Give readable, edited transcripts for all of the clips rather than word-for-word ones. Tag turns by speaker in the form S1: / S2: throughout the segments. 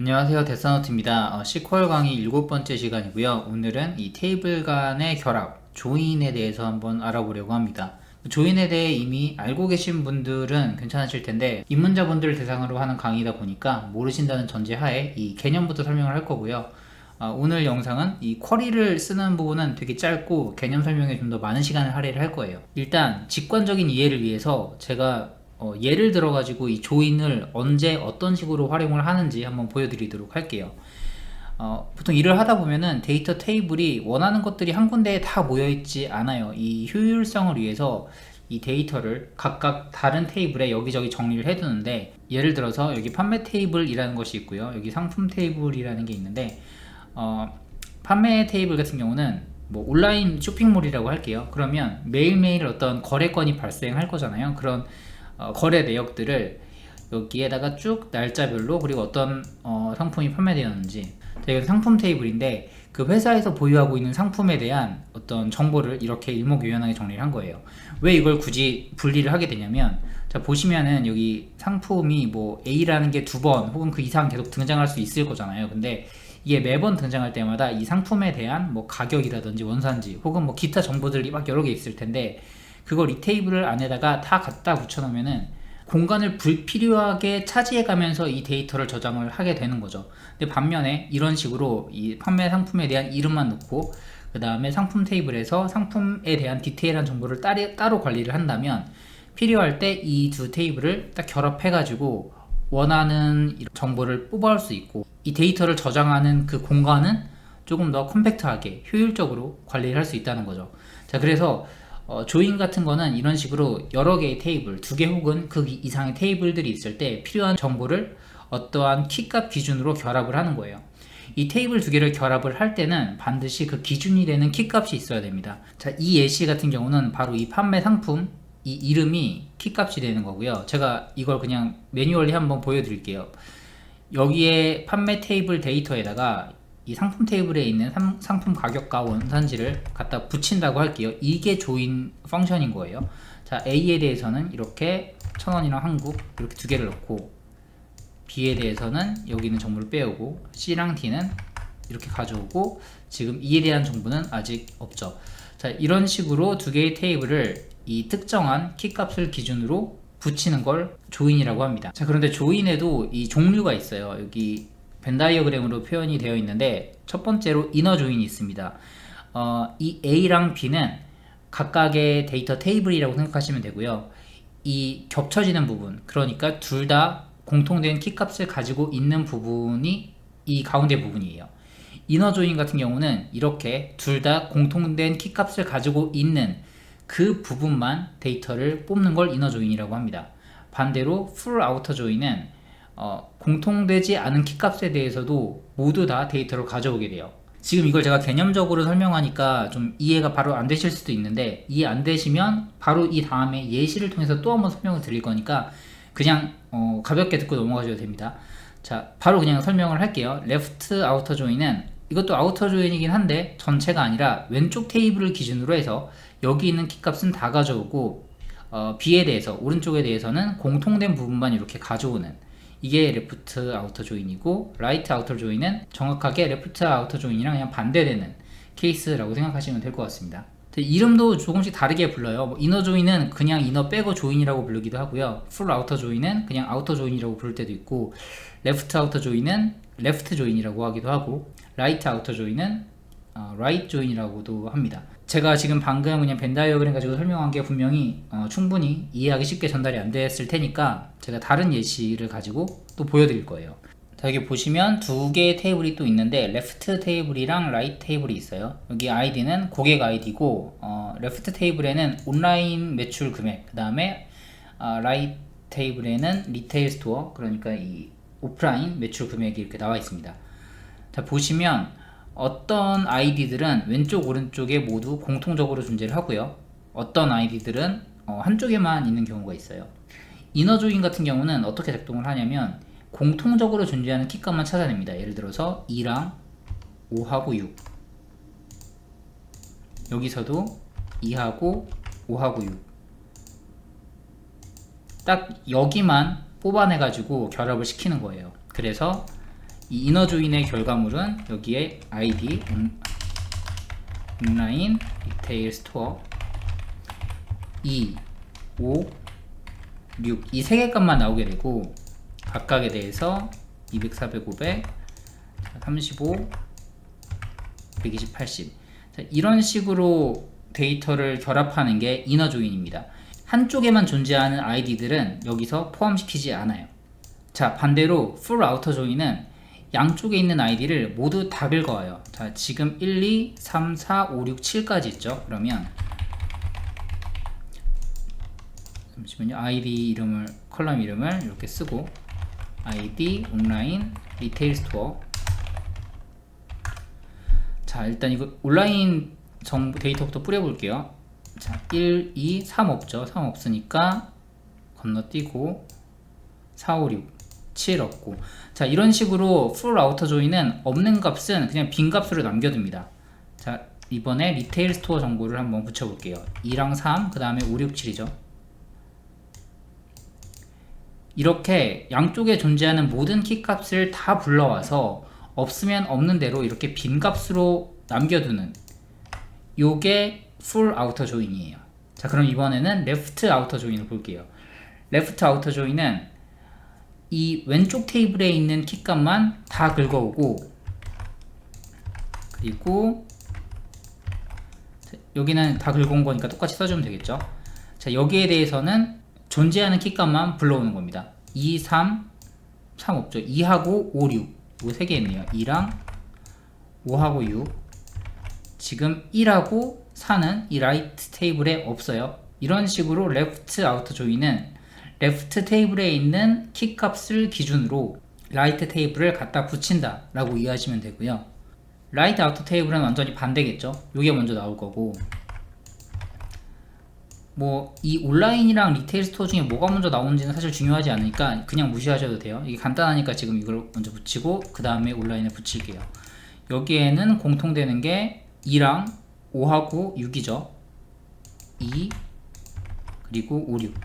S1: 안녕하세요. 데스노트입니다. SQL 강의 7번째 시간이고요. 오늘은 이 테이블 간의 결합, 조인에 대해서 한번 알아보려고 합니다. 조인에 대해 이미 알고 계신 분들은 괜찮으실 텐데 입문자분들을 대상으로 하는 강의다 보니까 모르신다는 전제하에 이 개념부터 설명을 할 거고요. 오늘 영상은 이 쿼리를 쓰는 부분은 되게 짧고 개념 설명에 좀 더 많은 시간을 할애를 할 거예요. 일단 직관적인 이해를 위해서 제가 예를 들어 가지고 이 조인을 언제 어떤 식으로 활용을 하는지 한번 보여드리도록 할게요. 보통 일을 하다 보면은 데이터 테이블이 원하는 것들이 한 군데에 다 모여 있지 않아요. 이 효율성을 위해서 이 데이터를 각각 다른 테이블에 여기저기 정리를 해두는데, 예를 들어서 여기 판매 테이블이라는 것이 있고요, 여기 상품 테이블이라는 게 있는데, 판매 테이블 같은 경우는 뭐 온라인 쇼핑몰이라고 할게요. 그러면 매일매일 어떤 거래건이 발생할 거잖아요. 그런 거래 내역들을 여기에다가 쭉 날짜별로, 그리고 어떤 상품이 판매되었는지, 이건 상품 테이블인데 그 회사에서 보유하고 있는 상품에 대한 어떤 정보를 이렇게 일목요연하게 정리를 한 거예요. 왜 이걸 굳이 분리를 하게 되냐면, 자 보시면은 여기 상품이 뭐 A라는 게 2번 혹은 그 이상 계속 등장할 수 있을 거잖아요. 근데 이게 매번 등장할 때마다 이 상품에 대한 뭐 가격이라든지 원산지 혹은 뭐 기타 정보들이 막 여러 개 있을 텐데, 그걸 이 테이블 안에다가 다 갖다 붙여 놓으면은 공간을 불필요하게 차지해 가면서 이 데이터를 저장을 하게 되는 거죠. 근데 반면에 이런 식으로 이 판매 상품에 대한 이름만 넣고 그 다음에 상품 테이블에서 상품에 대한 디테일한 정보를 따로 관리를 한다면, 필요할 때 이 두 테이블을 딱 결합해 가지고 원하는 정보를 뽑아올 수 있고, 이 데이터를 저장하는 그 공간은 조금 더 컴팩트하게 효율적으로 관리를 할 수 있다는 거죠. 자, 그래서 조인 같은 거는 이런 식으로 여러 개의 테이블, 2개 혹은 그 이상의 테이블들이 있을 때 필요한 정보를 어떠한 키값 기준으로 결합을 하는 거예요. 이 테이블 2개를 결합을 할 때는 반드시 그 기준이 되는 키값이 있어야 됩니다. 자, 이 예시 같은 경우는 바로 이 판매 상품, 이 이름이 키값이 되는 거고요. 제가 이걸 그냥 매뉴얼리 한번 보여드릴게요. 여기에 판매 테이블 데이터에다가 이 상품 테이블에 있는 상품 가격과 원산지를 갖다 붙인다고 할게요. 이게 조인 펑션인 거예요. 자, A에 대해서는 이렇게 1000원이랑 한국 이렇게 2개를 넣고, B에 대해서는 여기 있는 정보를 빼오고, C랑 D는 이렇게 가져오고, 지금 E에 대한 정보는 아직 없죠. 자, 이런 식으로 2개의 테이블을 이 특정한 키값을 기준으로 붙이는 걸 조인이라고 합니다. 자, 그런데 조인에도 이 종류가 있어요. 여기 벤 다이어그램으로 표현이 되어 있는데, 첫 번째로 이너 조인이 있습니다. 이 A랑 B는 각각의 데이터 테이블이라고 생각하시면 되고요. 이 겹쳐지는 부분, 그러니까 둘 다 공통된 키값을 가지고 있는 부분이 이 가운데 부분이에요. 이너 조인 같은 경우는 이렇게 둘 다 공통된 키값을 가지고 있는 그 부분만 데이터를 뽑는 걸 이너 조인이라고 합니다. 반대로 풀 아우터 조인은 공통되지 않은 키값에 대해서도 모두 다 데이터를 가져오게 돼요. 지금 이걸 제가 개념적으로 설명하니까 좀 이해가 바로 안 되실 수도 있는데, 이해 안 되시면 바로 이 다음에 예시를 통해서 또 한번 설명을 드릴 거니까 그냥 가볍게 듣고 넘어가셔도 됩니다. 자, 바로 그냥 설명을 할게요. 레프트 아우터 조인은, 이것도 아우터 조인이긴 한데 전체가 아니라 왼쪽 테이블을 기준으로 해서 여기 있는 키값은 다 가져오고, B에 대해서, 오른쪽에 대해서는 공통된 부분만 이렇게 가져오는, 이게 레프트 아우터 조인이고, 라이트 아우터 조인은 정확하게 레프트 아우터 조인이랑 그냥 반대되는 케이스라고 생각하시면 될 것 같습니다. 이름도 조금씩 다르게 불러요. 뭐 이너 조인은 그냥 이너 빼고 조인이라고 부르기도 하고요, 풀 아우터 조인은 그냥 아우터 조인이라고 부를 때도 있고, 레프트 아우터 조인은 레프트 조인이라고 하기도 하고, 라이트 아우터 조인은 라이트 조인이라고도 합니다. 제가 지금 방금 그냥 벤 다이어그램 가지고 설명한 게 분명히 충분히 이해하기 쉽게 전달이 안 됐을 테니까 제가 다른 예시를 가지고 또 보여드릴 거예요. 자, 여기 보시면 2개의 테이블이 또 있는데, 레프트 테이블이랑 라이트 테이블이 있어요. 여기 아이디는 고객 아이디고, 레프트 테이블에는 온라인 매출 금액, 그 다음에 라이트 테이블에는 리테일 스토어, 그러니까 이 오프라인 매출 금액이 이렇게 나와 있습니다. 자, 보시면 어떤 아이디들은 왼쪽 오른쪽에 모두 공통적으로 존재를 하고요, 어떤 아이디들은 한쪽에만 있는 경우가 있어요. 이너 조인 같은 경우는 어떻게 작동을 하냐면, 공통적으로 존재하는 키값만 찾아냅니다. 예를 들어서 2랑 5하고 6, 여기서도 2하고 5하고 6, 딱 여기만 뽑아내 가지고 결합을 시키는 거예요. 그래서 이 이너 조인의 결과물은 여기에 ID 온라인 리테일 스토어 2, 5, 6 이 세 개 값만 나오게 되고 각각에 대해서 200, 400, 500, 35, 120, 80 자, 이런 식으로 데이터를 결합하는 게 이너 조인입니다. 한쪽에만 존재하는 아이디들은 여기서 포함시키지 않아요. 자, 반대로 풀 아우터 조인은 양쪽에 있는 아이디를 모두 다 긁어와요. 자, 지금 1, 2, 3, 4, 5, 6, 7까지 있죠. 그러면 잠시만요. 아이디 이름을 컬럼 이름을 이렇게 쓰고 아이디 온라인 리테일 스토어. 자, 일단 이거 온라인 정보 데이터부터 뿌려볼게요. 자, 1, 2, 3 없죠. 3 없으니까 건너뛰고 4, 5, 6, 7 없고. 자, 이런 식으로 풀 아우터 조인은 없는 값은 그냥 빈 값으로 남겨둡니다. 자, 이번에 리테일 스토어 정보를 한번 붙여볼게요. 2랑 3, 그 다음에 5, 6, 7이죠. 이렇게 양쪽에 존재하는 모든 키 값을 다 불러와서 없으면 없는 대로 이렇게 빈 값으로 남겨두는 요게 풀 아우터 조인이에요. 자, 그럼 이번에는 레프트 아우터 조인을 볼게요. 레프트 아우터 조인은 이 왼쪽 테이블에 있는 키 값만 다 긁어오고, 그리고 여기는 다 긁어온 거니까 똑같이 써주면 되겠죠. 자, 여기에 대해서는 존재하는 키 값만 불러오는 겁니다. 2, 3 없죠. 2하고 5, 6 이거 3개 있네요. 2랑 5하고 6. 지금 1하고 4는 이 라이트 테이블에 없어요. 이런 식으로 레프트 아우터 조인은 레프트 테이블에 있는 키 값을 기준으로 라이트 테이블을 갖다 붙인다 라고 이해하시면 되고요. 라이트 아우터 테이블은 완전히 반대겠죠. 이게 먼저 나올 거고, 뭐 이 온라인이랑 리테일 스토어 중에 뭐가 먼저 나오는지는 사실 중요하지 않으니까 그냥 무시하셔도 돼요. 이게 간단하니까 지금 이걸 먼저 붙이고 그 다음에 온라인에 붙일게요. 여기에는 공통되는 게 2랑 5하고 6이죠. 2 그리고 5, 6.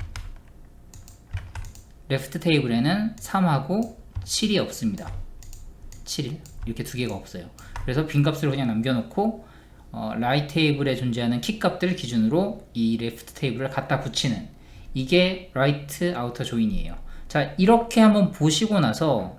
S1: 레프트 테이블에는 3하고 7이 없습니다. 7 이렇게 두 개가 없어요. 그래서 빈 값을 그냥 남겨놓고 라이트 테이블에 존재하는 키 값들 기준으로 이 레프트 테이블을 갖다 붙이는 이게 라이트 아우터 조인이에요. 자, 이렇게 한번 보시고 나서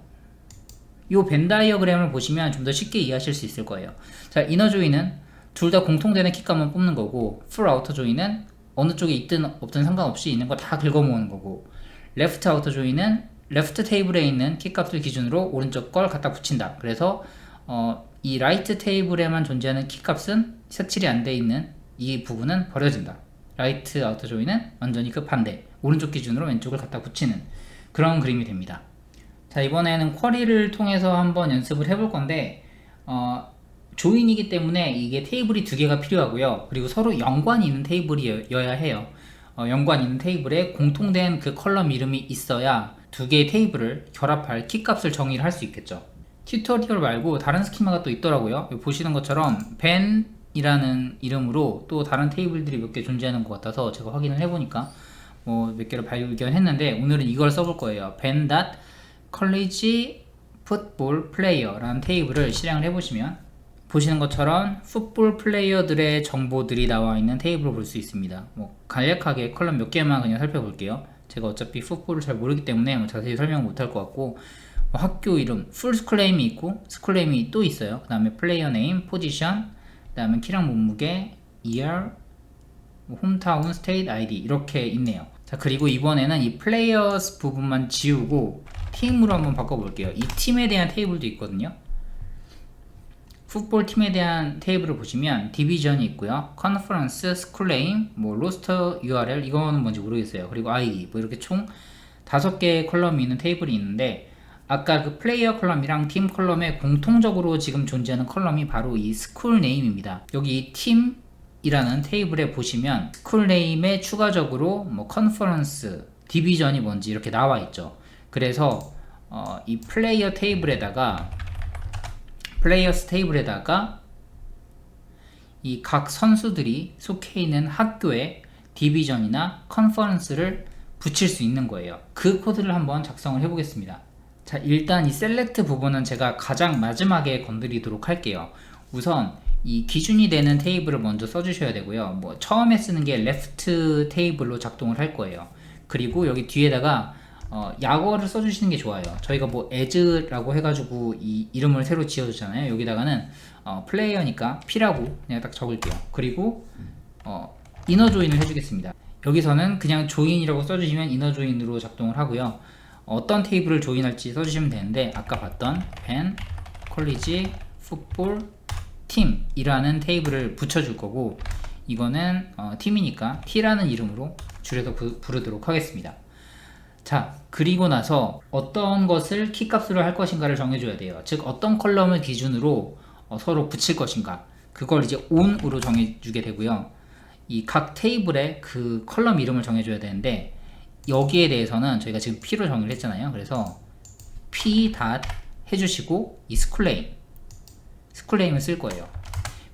S1: 이 벤 다이어그램을 보시면 좀 더 쉽게 이해하실 수 있을 거예요. 자, 이너 조인은 둘 다 공통되는 키 값만 뽑는 거고, 풀 아우터 조인은 어느 쪽에 있든 없든 상관없이 있는 거 다 긁어 모으는 거고, 레프트 아우터 조인은 레프트 테이블에 있는 키 값들 기준으로 오른쪽 걸 갖다 붙인다. 그래서 이 라이트 테이블에만 존재하는 키 값은 색칠이 안 돼 있는 이 부분은 버려진다. 라이트 아우터 조인은 완전히 그 반대, 오른쪽 기준으로 왼쪽을 갖다 붙이는 그런 그림이 됩니다. 자, 이번에는 쿼리를 통해서 한번 연습을 해볼 건데, 조인이기 때문에 이게 테이블이 두 개가 필요하고요. 그리고 서로 연관이 있는 테이블이어야 해요. 연관 있는 테이블에 공통된 그 컬럼 이름이 있어야 두 개의 테이블을 결합할 키 값을 정의를 할 수 있겠죠. 튜토리얼 말고 다른 스키마가 또 있더라고요. 보시는 것처럼 벤이라는 이름으로 또 다른 테이블들이 몇 개 존재하는 것 같아서 제가 확인을 해보니까 몇 개를 발견했는데, 오늘은 이걸 써볼 거예요. ben.college football player라는 테이블을 실행을 해보시면 보시는 것처럼 풋볼 플레이어들의 정보들이 나와 있는 테이블을 볼 수 있습니다. 간략하게 컬럼 몇 개만 그냥 살펴볼게요. 제가 어차피 풋볼을 잘 모르기 때문에 자세히 설명 못할 것 같고, 학교 이름, 풀 스쿨네임이 있고 스쿨네임이 또 있어요. 그 다음에 플레이어 네임, 포지션, 그 다음에 키랑 몸무게, year, 홈타운, 스테이트, 아이디 이렇게 있네요. 자, 그리고 이번에는 이 플레이어스 부분만 지우고 팀으로 한번 바꿔볼게요. 이 팀에 대한 테이블도 있거든요. 풋볼 팀에 대한 테이블을 보시면 디비전이 있고요. 컨퍼런스, 스쿨네임, 로스터 URL 이거는 뭔지 모르겠어요. 그리고 아이디 이렇게 총 5개의 컬럼이 있는 테이블이 있는데, 아까 그 플레이어 컬럼이랑 팀 컬럼에 공통적으로 지금 존재하는 컬럼이 바로 이 스쿨 네임입니다. 여기 이 팀이라는 테이블에 보시면 스쿨 네임에 추가적으로 컨퍼런스, 디비전이 뭔지 이렇게 나와 있죠. 그래서 이 플레이어 테이블에다가 플레이어스 테이블에다가 이 각 선수들이 속해 있는 학교의 디비전이나 컨퍼런스를 붙일 수 있는 거예요. 그 코드를 한번 작성을 해 보겠습니다. 자, 일단 이 셀렉트 부분은 제가 가장 마지막에 건드리도록 할게요. 우선 이 기준이 되는 테이블을 먼저 써주셔야 되고요. 뭐 처음에 쓰는 게 레프트 테이블로 작동을 할 거예요. 그리고 여기 뒤에다가 약어를 써주시는 게 좋아요. 저희가 뭐 as라고 해가지고 이 이름을 새로 지어주잖아요. 여기다가는 플레이어니까 P라고 그냥 딱 적을게요. 그리고 이너 조인을 해주겠습니다. 여기서는 그냥 조인이라고 써주시면 이너 조인으로 작동을 하고요. 어떤 테이블을 조인할지 써주시면 되는데, 아까 봤던 밴, 콜리지, 풋볼, 팀이라는 테이블을 붙여줄 거고, 이거는 팀이니까 T라는 이름으로 줄여서 부르도록 하겠습니다. 자, 그리고 나서 어떤 것을 키값으로 할 것인가를 정해줘야 돼요. 즉 어떤 컬럼을 기준으로 서로 붙일 것인가, 그걸 이제 on으로 정해주게 되고요. 이 각 테이블의 그 컬럼 이름을 정해줘야 되는데, 여기에 대해서는 저희가 지금 P로 정의를 했잖아요. 그래서 P 닷 해주시고 이 스쿨네임을 쓸 거예요.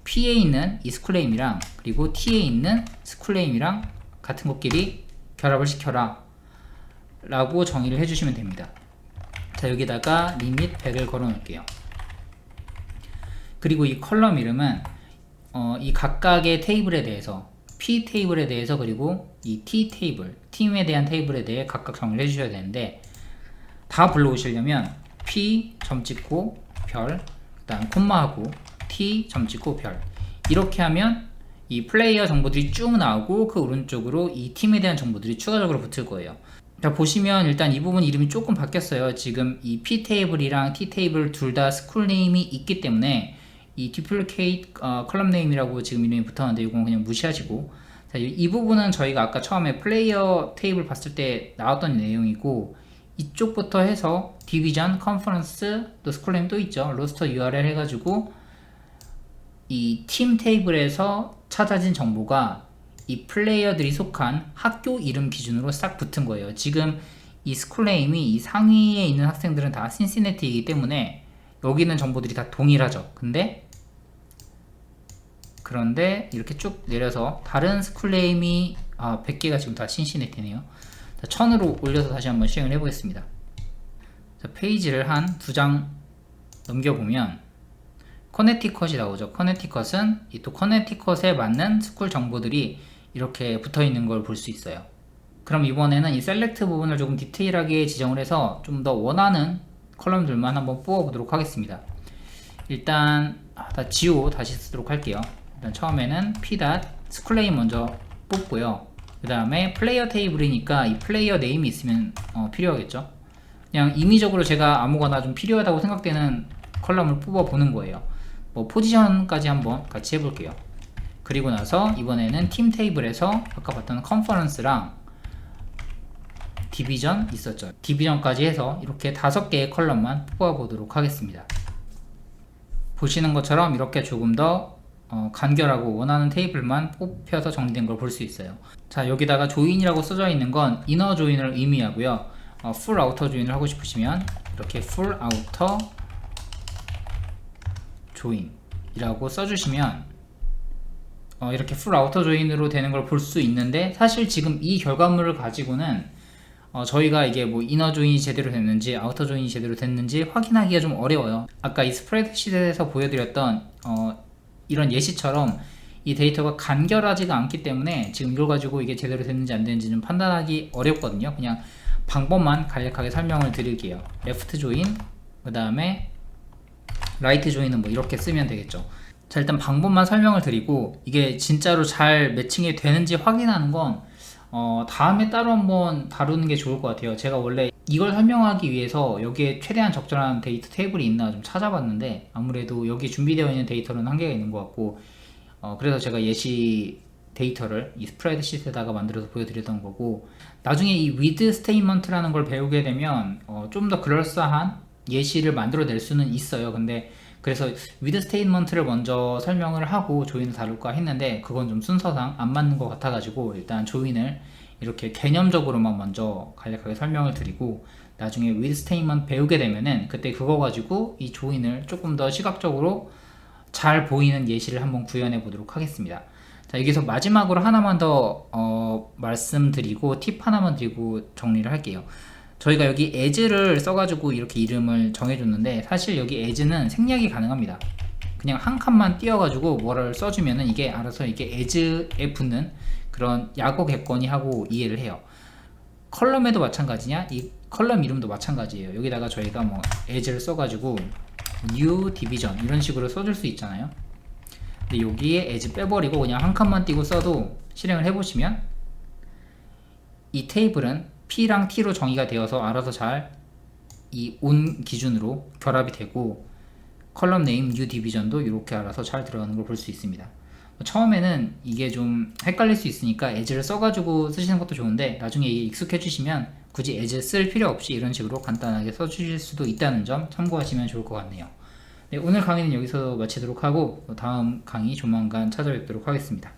S1: P에 있는 이 스쿨네임이랑 그리고 T에 있는 스쿨네임이랑 같은 것끼리 결합을 시켜라 라고 정의를 해주시면 됩니다. 자, 여기다가 리밋 100을 걸어 놓을게요. 그리고 이 컬럼 이름은 이 각각의 테이블에 대해서, P 테이블에 대해서 그리고 이 T 테이블, 팀에 대한 테이블에 대해 각각 정의를 해주셔야 되는데, 다 불러오시려면 P 점 찍고 별, 그 다음 콤마하고 T 점 찍고 별, 이렇게 하면 이 플레이어 정보들이 쭉 나오고 그 오른쪽으로 이 팀에 대한 정보들이 추가적으로 붙을 거예요. 자, 보시면 일단 이 부분 이름이 조금 바뀌었어요. 지금 이 P 테이블이랑 T 테이블 둘 다 스쿨 네임이 있기 때문에 이 duplicate 컬럼 네임이라고 지금 이름이 붙었는데 이건 그냥 무시하시고, 자, 이 부분은 저희가 아까 처음에 플레이어 테이블 봤을 때 나왔던 내용이고, 이쪽부터 해서 디비전, 컨퍼런스, 또 스쿨 네임 또 있죠. 로스터 URL 해가지고 이 팀 테이블에서 찾아진 정보가 이 플레이어들이 속한 학교 이름 기준으로 싹 붙은 거예요. 지금 이 스쿨 네임이 이 상위에 있는 학생들은 다 신시내티이기 때문에 여기 있는 정보들이 다 동일하죠. 그런데 이렇게 쭉 내려서 다른 스쿨 네임이 100개가 지금 다 신시내티네요. 1000으로 올려서 다시 한번 시행을 해보겠습니다. 자, 페이지를 한 2장 넘겨보면 커네티컷이 나오죠. 커네티컷은 또 커네티컷에 맞는 스쿨 정보들이 이렇게 붙어 있는 걸 볼 수 있어요. 그럼 이번에는 이 셀렉트 부분을 조금 디테일하게 지정을 해서 좀 더 원하는 컬럼들만 한번 뽑아 보도록 하겠습니다. 일단 지오 다시 쓰도록 할게요. 일단 처음에는 p 스쿨네임 먼저 뽑고요. 그 다음에 플레이어 테이블이니까 이 플레이어 네임이 있으면 필요하겠죠. 그냥 임의적으로 제가 아무거나 좀 필요하다고 생각되는 컬럼을 뽑아 보는 거예요. 뭐 포지션까지 한번 같이 해볼게요. 그리고 나서 이번에는 팀 테이블에서 아까 봤던 컨퍼런스랑 디비전 있었죠. 디비전까지 해서 이렇게 5개의 컬럼만 뽑아 보도록 하겠습니다. 보시는 것처럼 이렇게 조금 더 간결하고 원하는 테이블만 뽑혀서 정리된 걸 볼 수 있어요. 자, 여기다가 조인이라고 써져 있는 건 이너 조인을 의미하고요. 풀 아우터 조인을 하고 싶으시면 이렇게 풀 아우터 조인이라고 써주시면 이렇게 풀 아우터 조인으로 되는 걸 볼 수 있는데, 사실 지금 이 결과물을 가지고는 저희가 이게 뭐 이너 조인이 제대로 됐는지 아우터 조인이 제대로 됐는지 확인하기가 좀 어려워요. 아까 이 스프레드시트에서 보여드렸던 이런 예시처럼 이 데이터가 간결하지가 않기 때문에 지금 이걸 가지고 이게 제대로 됐는지 안 됐는지 좀 판단하기 어렵거든요. 그냥 방법만 간략하게 설명을 드릴게요. 레프트 조인, 그 다음에 라이트 조인은 뭐 이렇게 쓰면 되겠죠. 자, 일단 방법만 설명을 드리고, 이게 진짜로 잘 매칭이 되는지 확인하는 건 다음에 따로 한번 다루는 게 좋을 것 같아요. 제가 원래 이걸 설명하기 위해서 여기에 최대한 적절한 데이터 테이블이 있나 좀 찾아봤는데, 아무래도 여기 준비되어 있는 데이터는 한계가 있는 것 같고, 그래서 제가 예시 데이터를 이 스프레드시트에다가 만들어서 보여드렸던 거고, 나중에 이 with statement라는 걸 배우게 되면 좀 더 그럴싸한 예시를 만들어낼 수는 있어요. 근데 그래서 with statement를 먼저 설명을 하고 조인을 다룰까 했는데 그건 좀 순서상 안 맞는 것 같아가지고 일단 조인을 이렇게 개념적으로만 먼저 간략하게 설명을 드리고, 나중에 with statement 배우게 되면은 그때 그거 가지고 이 조인을 조금 더 시각적으로 잘 보이는 예시를 한번 구현해 보도록 하겠습니다. 자, 여기서 마지막으로 하나만 더 말씀드리고 팁 하나만 드리고 정리를 할게요. 저희가 여기 as를 써가지고 이렇게 이름을 정해줬는데 사실 여기 as는 생략이 가능합니다. 그냥 한 칸만 띄워가지고 뭐를 써주면은 이게 알아서 이게 as에 붙는 그런 약어 겠거니 하고 이해를 해요. 컬럼에도 마찬가지냐? 이 컬럼 이름도 마찬가지예요. 여기다가 저희가 뭐 as를 써가지고 new division 이런 식으로 써줄 수 있잖아요. 근데 여기에 as 빼버리고 그냥 한 칸만 띄고 써도 실행을 해보시면 이 테이블은 P랑 T로 정의가 되어서 알아서 잘 이 온 기준으로 결합이 되고 컬럼 네임 new division도 이렇게 알아서 잘 들어가는 걸 볼 수 있습니다. 처음에는 이게 좀 헷갈릴 수 있으니까 as를 써가지고 쓰시는 것도 좋은데 나중에 익숙해지시면 굳이 as 쓸 필요 없이 이런 식으로 간단하게 써주실 수도 있다는 점 참고하시면 좋을 것 같네요. 네, 오늘 강의는 여기서 마치도록 하고 다음 강의 조만간 찾아뵙도록 하겠습니다.